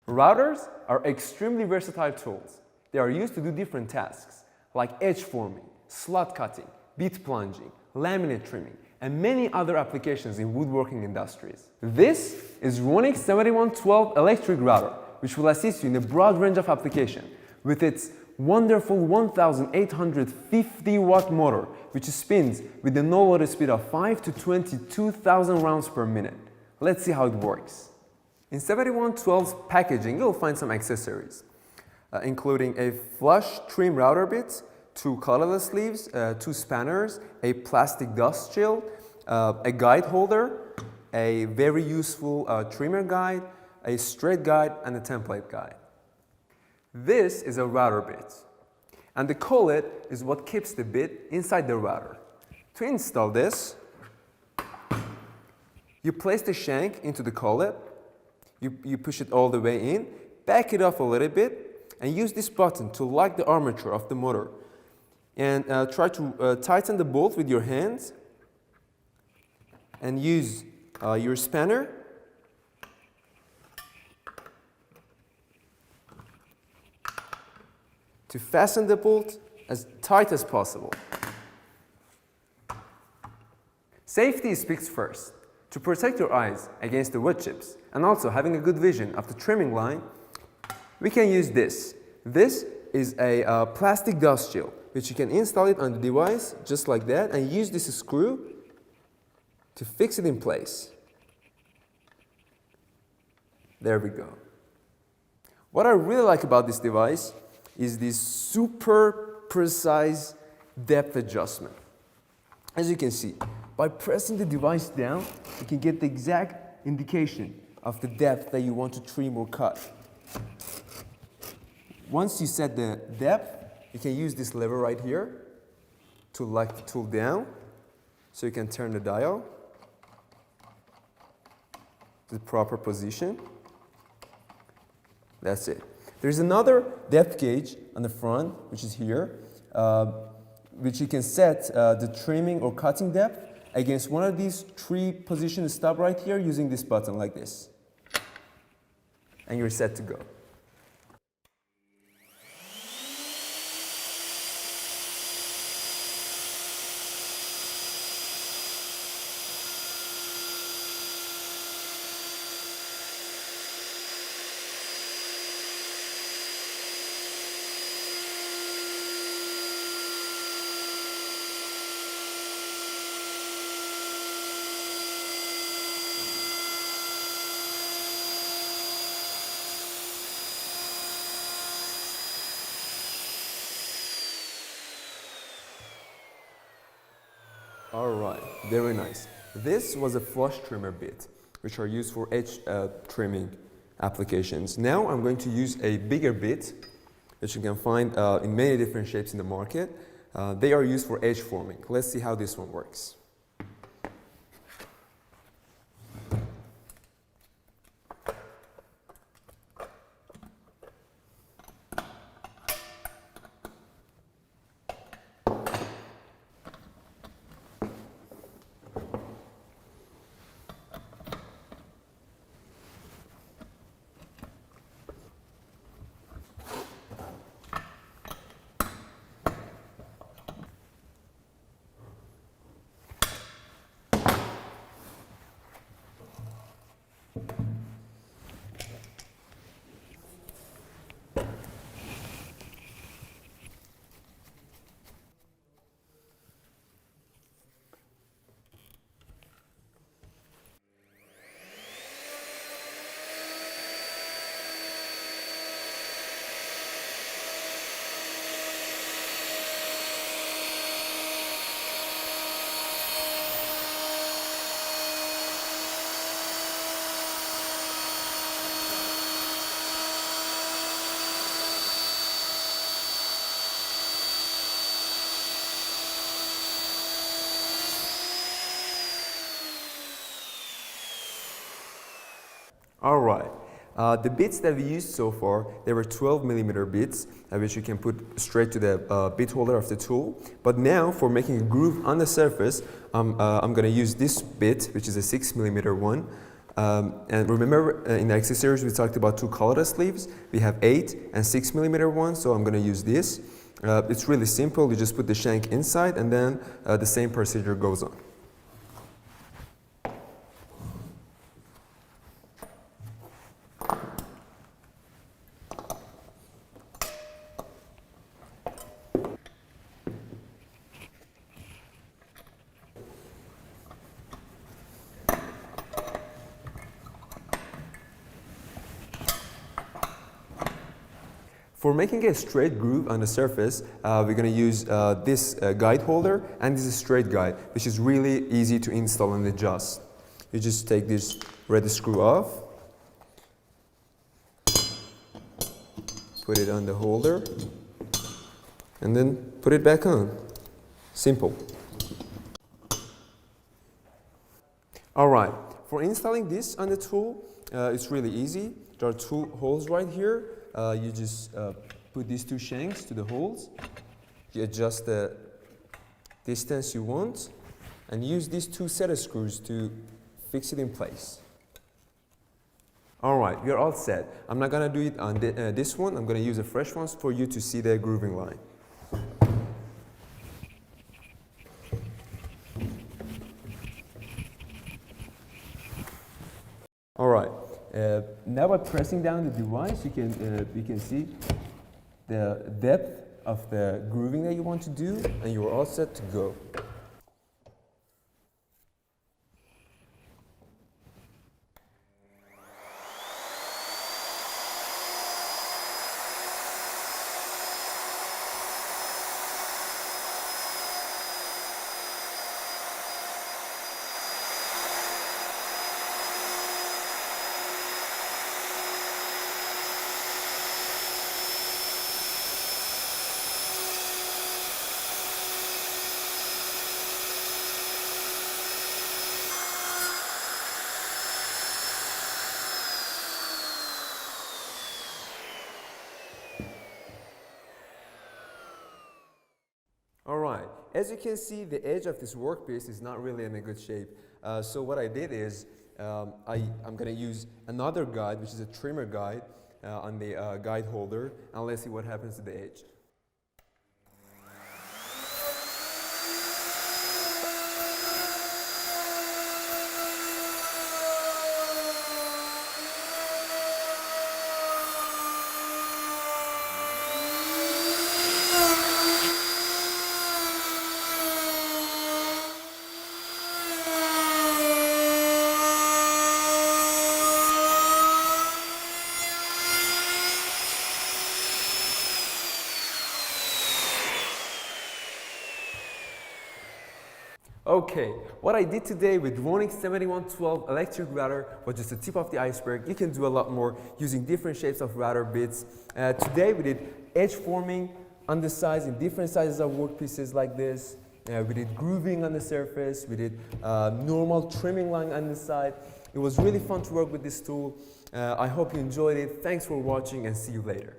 Routers are extremely versatile tools. They are used to do different tasks like edge forming, slot cutting, bit plunging, laminate trimming, and many other applications in woodworking industries. This is Ronix 7112 electric router, which will assist you in a broad range of applications with its wonderful 1850 watt motor, which spins with a no load speed of 5 to 22,000 rounds per minute. Let's see how it works. In 7112's packaging, you'll find some accessories, including a flush trim router bit, 2 colorless sleeves, 2 spanners, a plastic dust shield, a guide holder, a very useful trimmer guide, a straight guide, and a template guide. This is a router bit, and the collet is what keeps the bit inside the router. To install this, you place the shank into the collet, you push it all the way in, back it off a little bit, and use this button to lock the armature of the motor. And try to tighten the bolt with your hands, and use your spanner to fasten the bolt as tight as possible. Safety speaks first. To protect your eyes against the wood chips and also having a good vision of the trimming line, we can use this. This is a plastic dust shield, which you can install it on the device just like that and use this screw to fix it in place. There we go. What I really like about this device is this super precise depth adjustment. As you can see, by pressing the device down, you can get the exact indication of the depth that you want to trim or cut. Once you set the depth, you can use this lever right here to lock the tool down, so you can turn the dial to the proper position. That's it. There's another depth gauge on the front, which is here, which you can set the trimming or cutting depth against one of these 3 position stop right here using this button like this. And you're set to go. Alright, very nice. This was a flush trimmer bit, which are used for edge trimming applications. Now I'm going to use a bigger bit, which you can find in many different shapes in the market. They are used for edge forming. Let's see how this one works. Alright, the bits that we used so far, they were 12mm bits, which you can put straight to the bit holder of the tool. But now, for making a groove on the surface, I'm going to use this bit, which is a 6mm one, And remember, in the accessories we talked about 2 colorless sleeves. We have 8 and 6mm ones, so I'm going to use this. It's really simple. You just put the shank inside and then the same procedure goes on. For making a straight groove on the surface, we're going to use this guide holder and this straight guide, which is really easy to install and adjust. You just take this red screw off, put it on the holder, and then put it back on. Simple. Alright, for installing this on the tool, it's really easy. There are 2 holes right here. You just put these 2 shanks to the holes. You adjust the distance you want and use these 2 set of screws to fix it in place. Alright, we are all set. I'm not going to do it on this one. I'm going to use a fresh one for you to see the grooving line. Alright. Now by pressing down the device, you can see the depth of the grooving that you want to do, and you're all set to go. Alright, as you can see, the edge of this workpiece is not really in a good shape. So what I did is, I'm going to use another guide, which is a trimmer guide, on the guide holder, and let's see what happens to the edge. Okay, what I did today with Ronix 7112 electric router was just the tip of the iceberg. You can do a lot more using different shapes of router bits. Today we did edge forming on the sides in different sizes of workpieces like this. We did grooving on the surface. We did normal trimming line on the side. It was really fun to work with this tool. I hope you enjoyed it. Thanks for watching and see you later.